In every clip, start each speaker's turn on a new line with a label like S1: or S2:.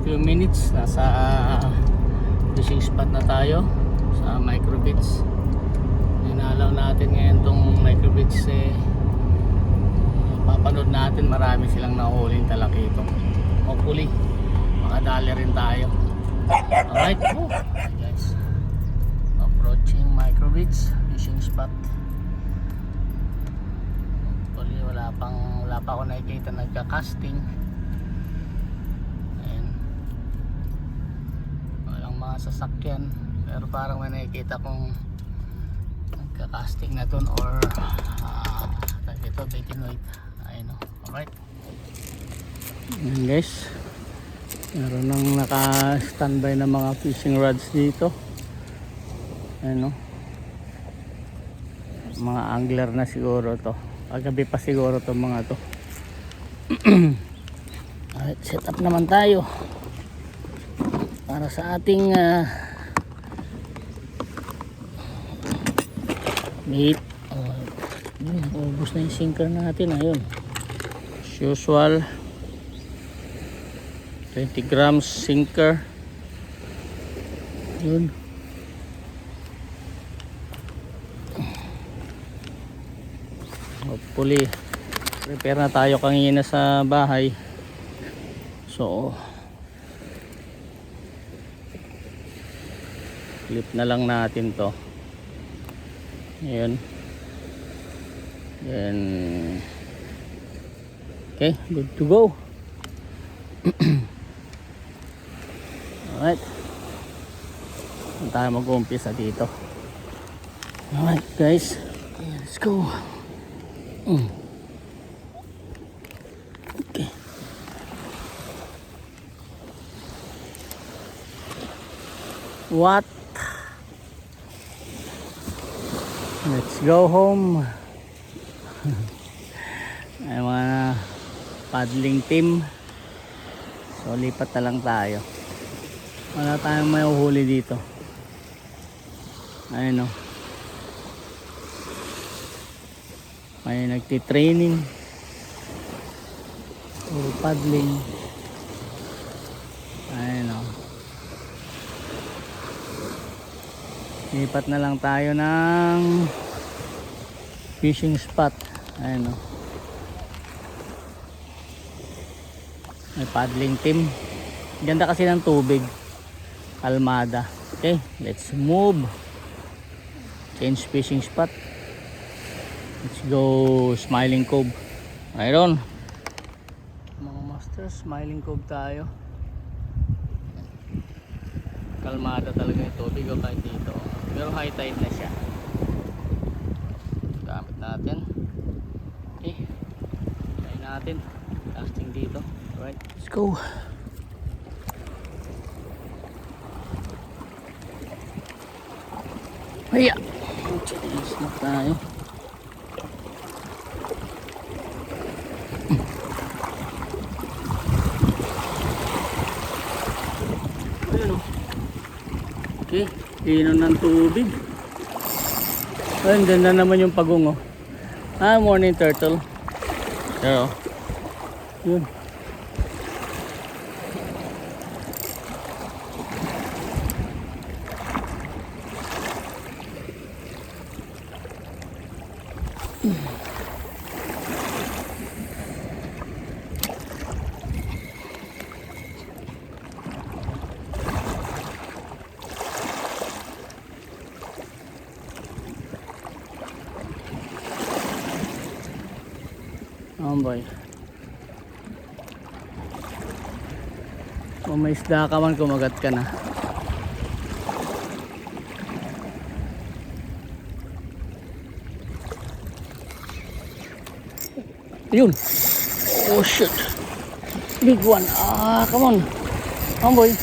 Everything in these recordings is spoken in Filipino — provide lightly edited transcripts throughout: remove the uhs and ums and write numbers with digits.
S1: few minutes nasa fishing spot na tayo sa microbeach. Inalaw natin ngayon tong microbeach papanood natin, marami silang nahuling talakito. Hopefully makadali rin tayo. Alright, guys, approaching microbeach fishing spot. Hopefully wala pa ako nakikita nagka-casting. Mga sasakyan, pero parang may nakikita kong nagka-casting na dun or ito betinoid. Ayun o. Alright, guys, meron nang naka-standby na mga fishing rods dito. Ayun o, mga angler na siguro to, kagabi pa siguro to mga to. Alright, set up naman tayo para sa ating bait. Ubus na yung sinker natin. Ayun, as usual 20 grams sinker. Yun, hopefully prepare na tayo kanina sa bahay, so clip na lang natin to. Ayan. Then okay, good to go. Alright, tayo mag-umpisa dito. Alright guys, let's go. Okay, what? Let's go home. Ay mga paddling team, so lipat na lang tayo. Wala tayong may uhuli dito. Ayun o, may nagtitraining or paddling. Ayun o, lipat na lang tayo ng fishing spot. Ayun o, may paddling team. Ganda kasi ng tubig, kalmada. Okay, let's move, change fishing spot. Let's go Smiling Cove. Ayun mga master, Smiling Cove tayo. Kalmada talaga yung tubig o kahit dito, pero high tide na siya. Gamit natin. Okay, try natin casting dito. Alright, let's go. Hiya, change na tayo. Okay, lino ng tubig. Ayun, ganda naman yung pagong. Morning turtle. Pero yun, boy. Kung may isda ka man, kumagat ka na. Yun, oh shit, big one. Come on boy.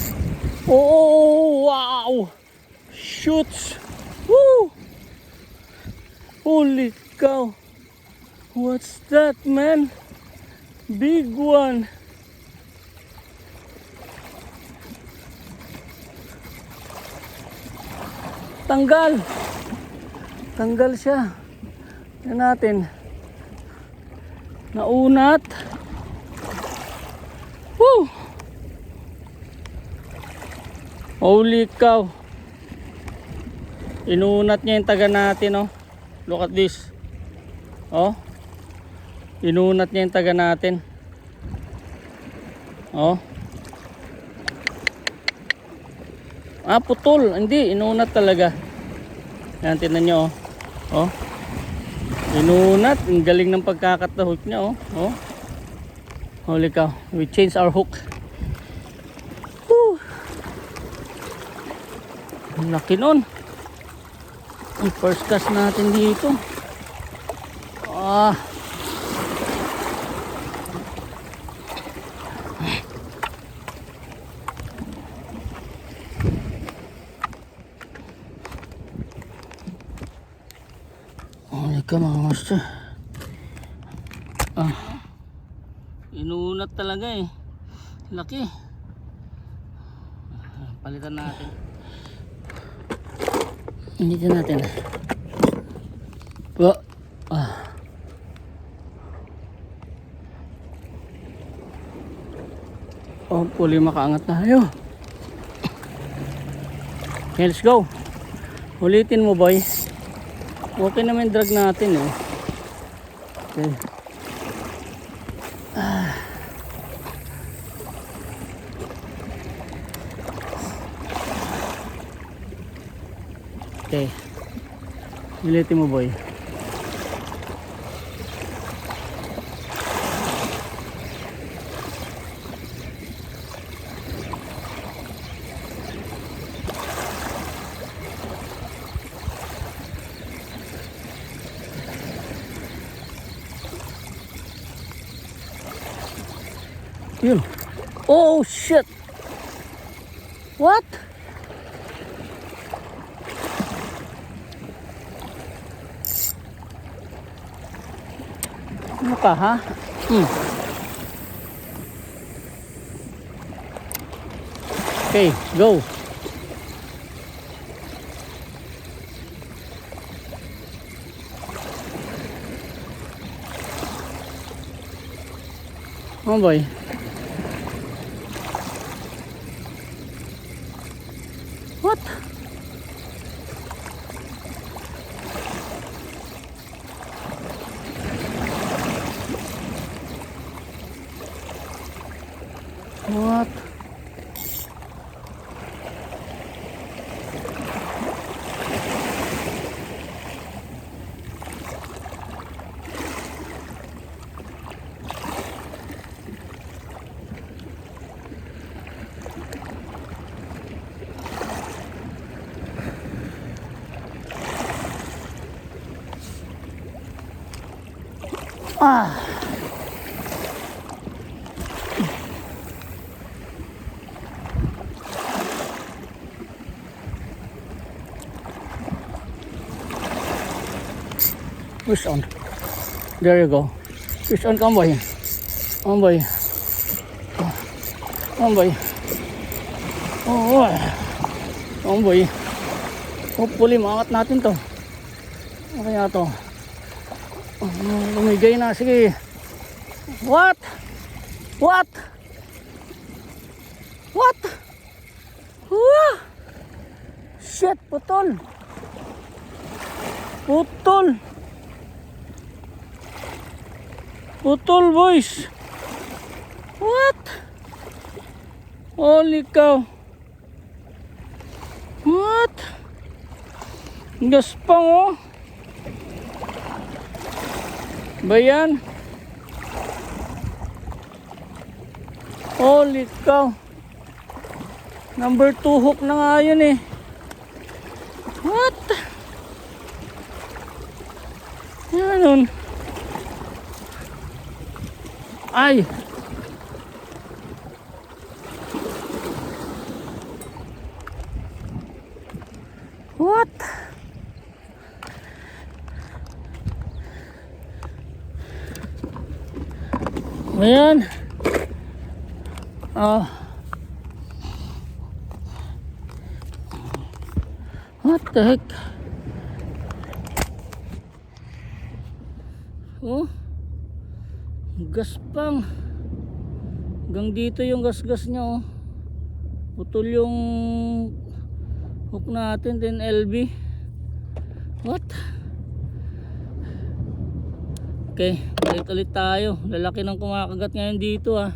S1: Oh wow, shoots. Woo, holy cow. What's that, man? Big one. Tanggal siya. Yan natin. Naunat. Woo! Holy cow. Inunat niya yung taga natin, oh. Look at this. Oh. Inunat niya yung taga natin. Oh. Ah, putol. Hindi, inunat talaga. Yan, tingnan nyo, oh. Oh. Inunat. Ang galing ng pagkakat na hook niya, oh. Oh. Holy cow. We changed our hook. Woo. Ang laki nun. Ang first cast natin dito. Ah. Holy ka mga master. Ah. Inunat talaga eh. Laki. Palitan natin. Palitan natin. Oh. Ah. Hopefully makaangat tayo. Okay, let's go. Ulitin mo, boy. Okay naman yung drag natin, eh. Okay. Ah. Okay. Ulitin mo, boy. Yun. Oh shit. What? Ano ka ha? Okay, go. Oh boy. What? What? Ah. Push on. There you go. Push on, come boy. Come boy. Come boy. Oh, come boy. Hopefully maangat natin to. Ano kaya to? Lumigay na, sige. What? What? What? Wah! Shit, putol. Putol. Putol, boys. What? Holy cow. What? Gaspang, oh. Ba yan? Holy cow. Number 2 hook na nga yun eh. What? Yan. Ay. What? Ayan. What the heck? Oh. Gaspang. Hanggang dito yung gasgas niya, oh. Putol yung hook natin, 10 LB. What? Okay, balik ulit tayo. Lalaki ng kumakagat ngayon dito ah.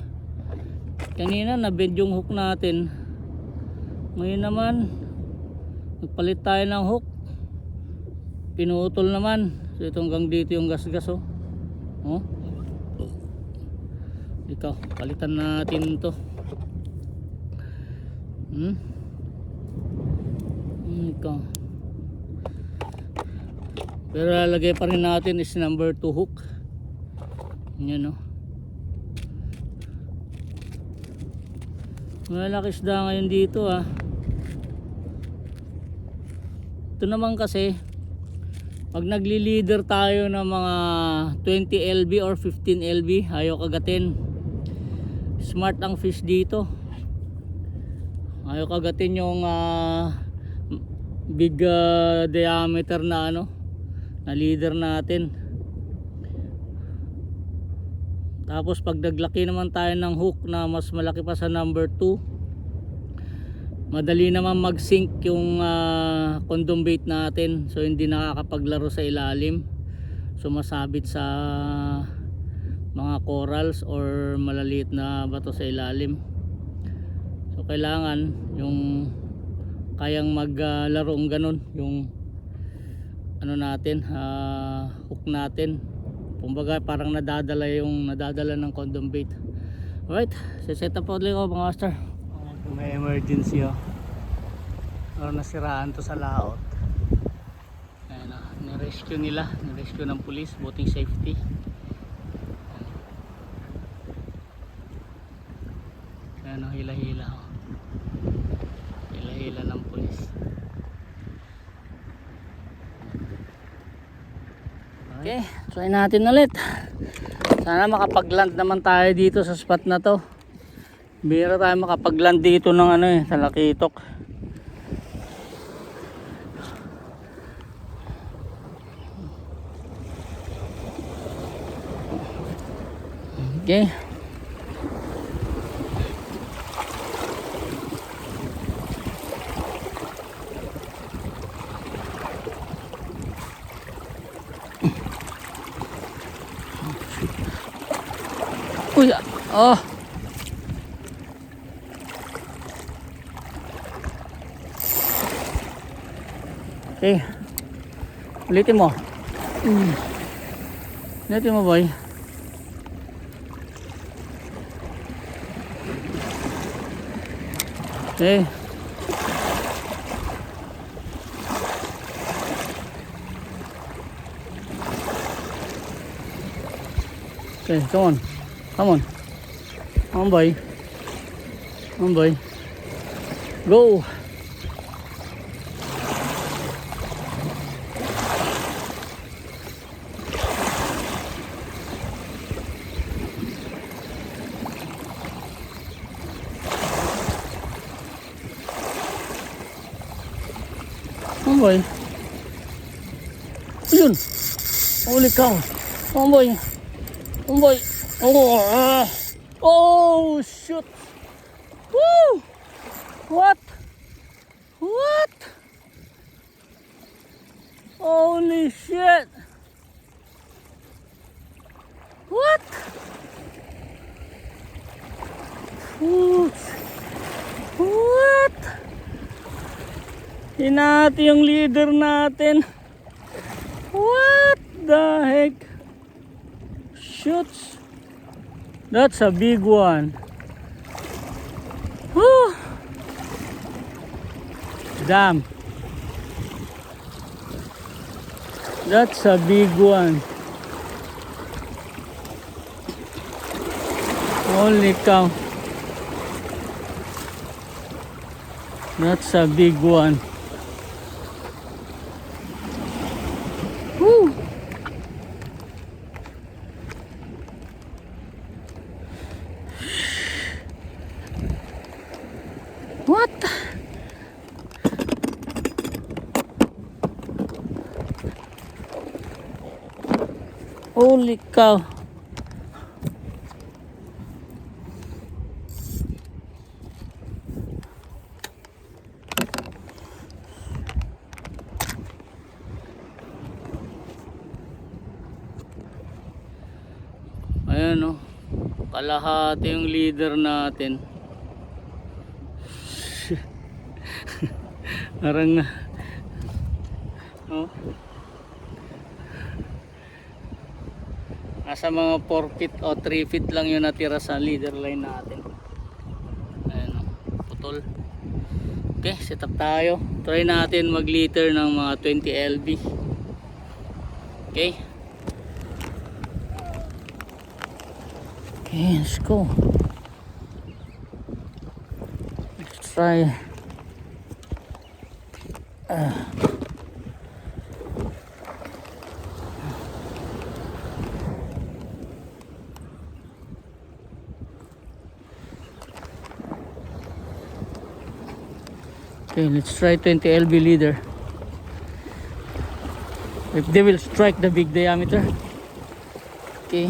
S1: Kanina na-bend yung hook natin. Ngayon naman nagpalit tayo ng hook. Pinutol naman. So ito hanggang dito yung gasgas oh. Oh. Ikaw, palitan natin to. Ikaw. Pero lalagay pa rin natin is number 2 hook. Yan oh. Malaki isda ngayon dito ah. Ito naman kasi pag nagli-leader tayo ng mga 20 LB or 15 LB, ayaw kagatin. Smart ang fish dito. Ayaw kagatin yung big diameter na ano, na leader natin. Tapos pag naglaki naman tayo ng hook na mas malaki pa sa number 2, madali naman mag-sink yung condom bait natin, so hindi nakakapaglaro sa ilalim, sumasabit sa mga corals or malaliit na bato sa ilalim. So kailangan yung kayang maglaro ng ganun yung ano natin, hook natin, kumbaga parang nadadala ng condom bait. Alright, set up ulit ako mga master. May emergency oh. Or nasiraan to sa laot. Ayan oh, nirescue nila, nirescue ng pulis, boating safety. Ayan oh, hila-hila oh. Hila-hila ng pulis. Okay, try natin ulit. Sana makapag-land naman tayo dito sa spot na to. Bira tayo makapag-land dito ng ano eh, sa Lakitok. Okay. Uy, oh. Okay. Ulitin mo. Ulitin mo boy. Okay. Okay, come on. Come on. Come on boy. Come on boy. Go. Oh boy. Ayun. Holy cow. Oh boy. Oh boy. Oh. Oh shoot. Woo. What? What? Holy shit. What? What? Hinati yung leader natin. What the heck? Shoots. That's a big one. Whew. Damn. That's a big one. Holy cow. That's a big one. Woo. What? Holy cow. Ayan o. Kalahati yung leader natin. Parang oh. Nasa mga 4 feet o 3 feet lang yung natira sa leader line natin. Ayan o. Putol. Okay, set up tayo. Try natin mag-liter ng mga 20 LB. Okay. Okay, let's go. Let's try. Okay, let's try 20 LB leader. If they will strike the big diameter. Okay.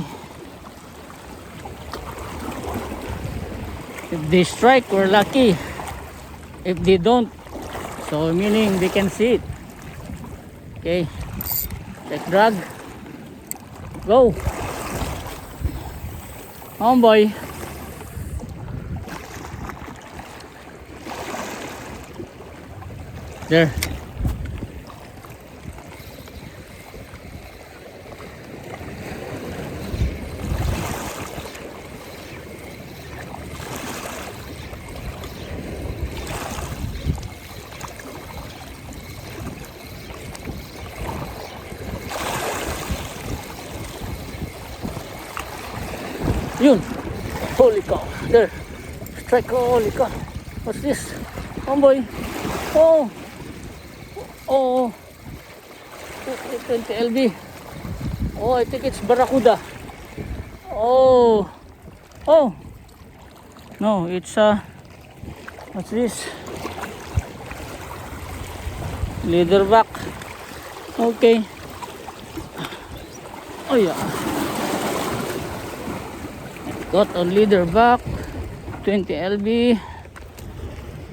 S1: If they strike, we're lucky. If they don't, so meaning they can see it. Okay. Check drag. Go. On boy. There. Yun. Holy cow. There. Strike. Holy cow. What's this? Oh boy. Oh. Oh. 20 LB. Oh, I think it's Barracuda. Oh. Oh. No, it's what's this? Leatherback. Okay. Oh yeah. Got a leatherback. 20 LB.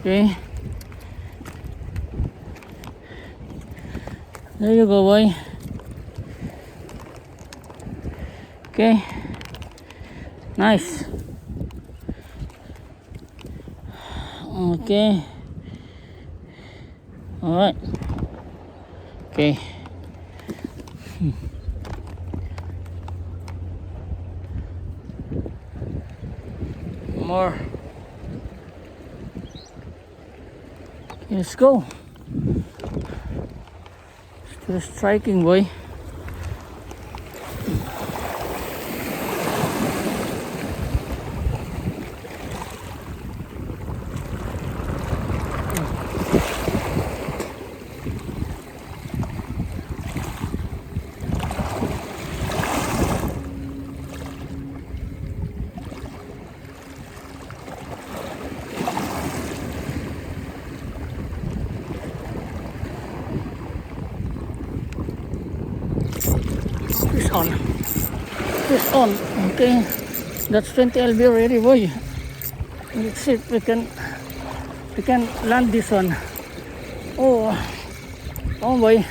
S1: Okay. There you go, boy. Okay. Nice. Okay. All right. Okay. More. Okay, let's go. Still striking, boy. This on. Okay, that's 20 LB already, boy. Let's see if we can land this one. Oh boy.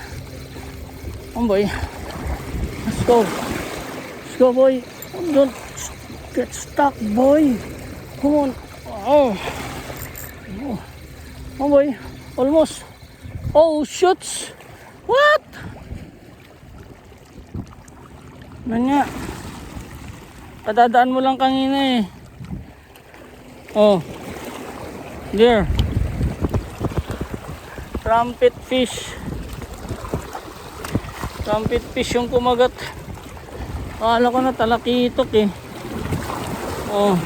S1: Oh boy. Let's go, boy. Don't get stuck, boy. Come on. Oh boy. Almost. Oh, shoots. What? Nanya. Kadadaan mo lang kanina eh. Oh. There. Trumpet fish. Trumpet fish yung kumagat. Akala ko na talakitok eh. Oh.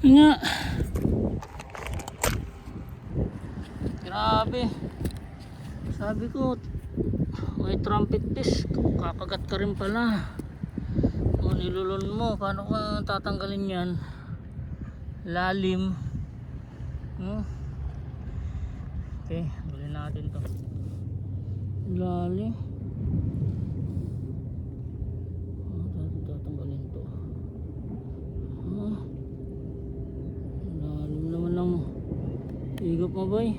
S1: Nga. Grabe. Sabi ko, may trumpet fish. Kakagat ka rin pala. Kung nilulun mo, paano ka tatanggalin yan? Lalim. Okay, gawin natin to. Lalim. Tatanggalin to. Lalim naman lang. Higop mo boy.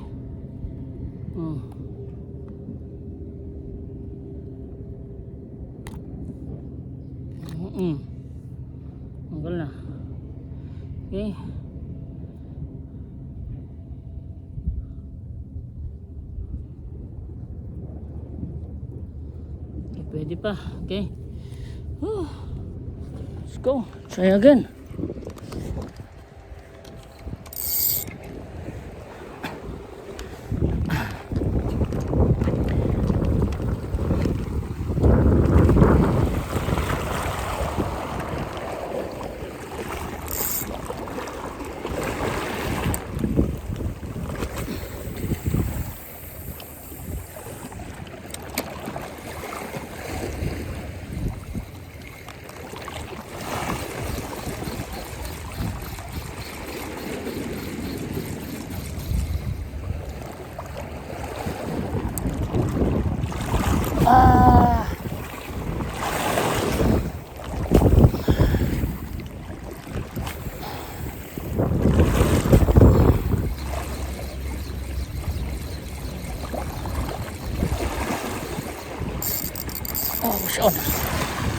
S1: Tanggal na. Okay. Pwede pa. Okay. Let's go. Try again.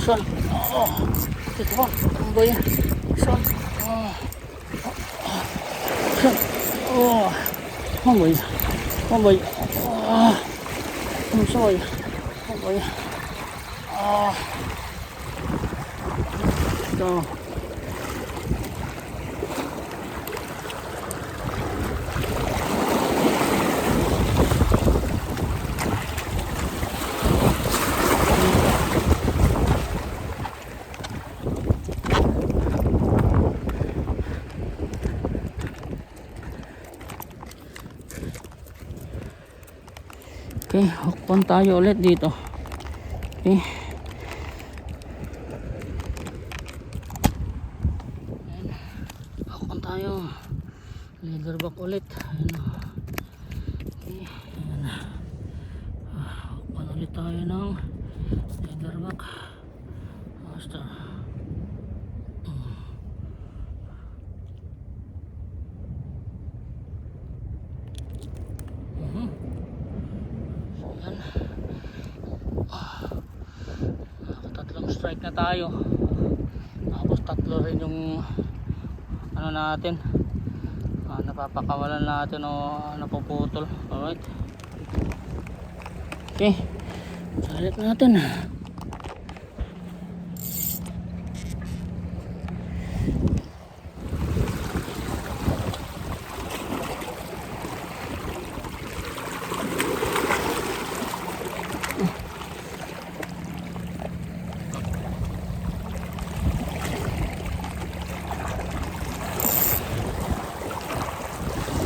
S1: Son. Dito mo. Ang boy. Son. Ang boy. Ang boy. Ang soy. Ang boy. Ito. Okay, hukpan tayo ulit dito. Okay. Hukpan tayo. Leatherback ulit. Ayan. Okay. Ayan. Hukpan ulit tayo ng leatherback. Basta. Tatlong strike na tayo, tapos tatlo rin yung ano natin, napapakawalan natin o napuputol. Alright, okay, salit natin.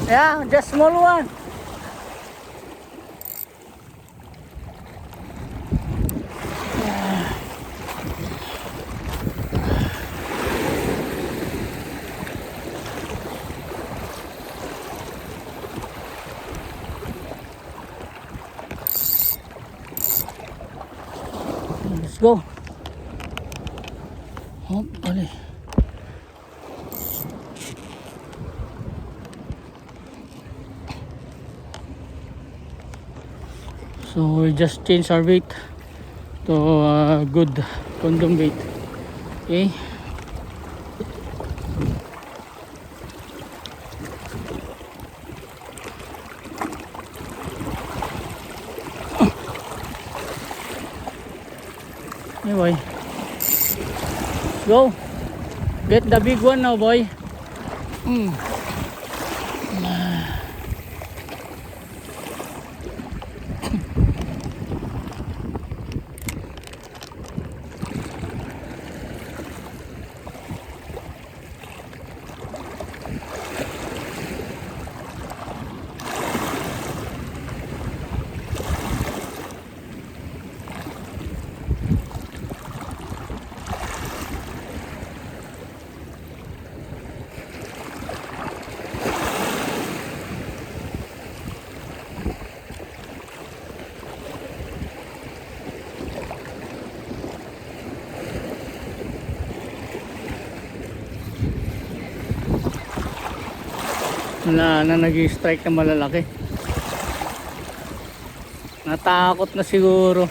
S1: Yeah, just small one. Let's go. Oh, bali. So we just change our bait to good condom bait. Okay. Anyway, go. Get the big one now, boy. na nag-strike na malalaki. Natakot na siguro.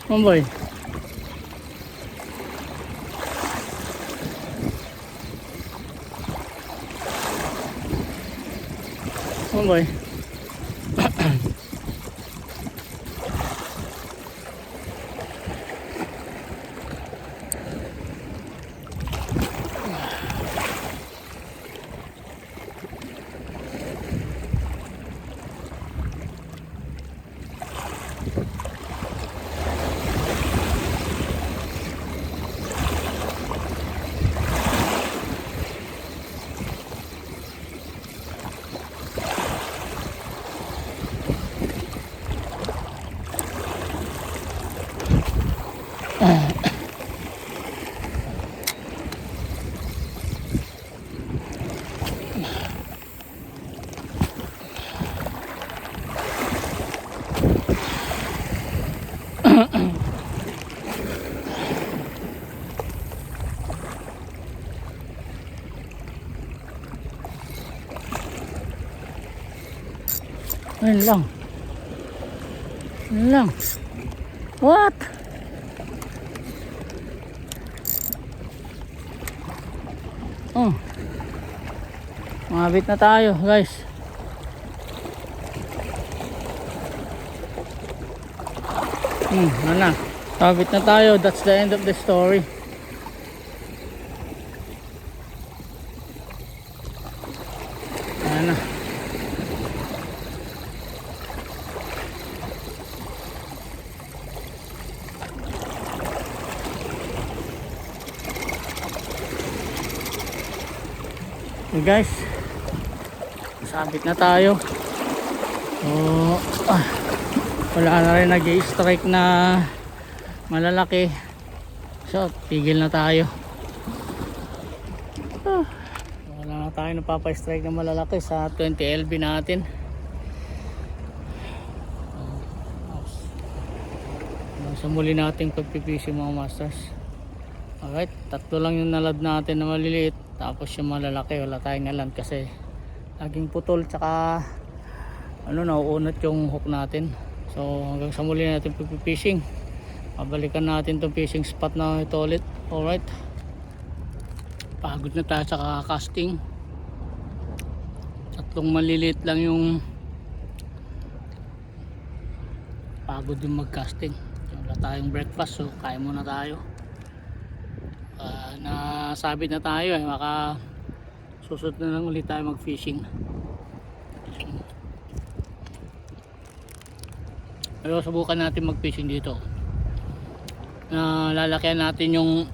S1: Mamboy. Mamboy. Ayun lang. Ayun lang. What? Oh. Mabit na tayo, guys. Ano na? Mabit na tayo. That's the end of the story. Ano na? Okay guys, sabit na tayo. So, wala na rin nag-i-strike na malalaki. So, tigil na tayo. Wala na tayo napapa-strike na malalaki sa 20 LB natin. Sa muli nating pagpipisi mga masters. Alright, tatlo lang yung nalad natin na maliliit. Tapos yung malalaki wala tayong naland kasi laging putol, tsaka nauunat yung hook natin. So hanggang sa muli natin pagpipishing, pabalikan natin tong fishing spot na ito ulit. Alright, pagod na tayo sa kakasting. Tatlong maliliit lang yung pagod yung magcasting. Wala tayong breakfast, so kain muna tayo. Nasabit na tayo, maka susunod na lang ulit tayo mag fishing. Pero subukan natin mag fishing dito. Lalakyan natin yung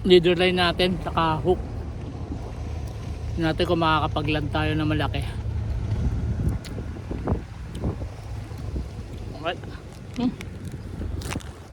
S1: leader line natin saka hook. Tingnan natin kung makakapagland tayo na malaki. Alright.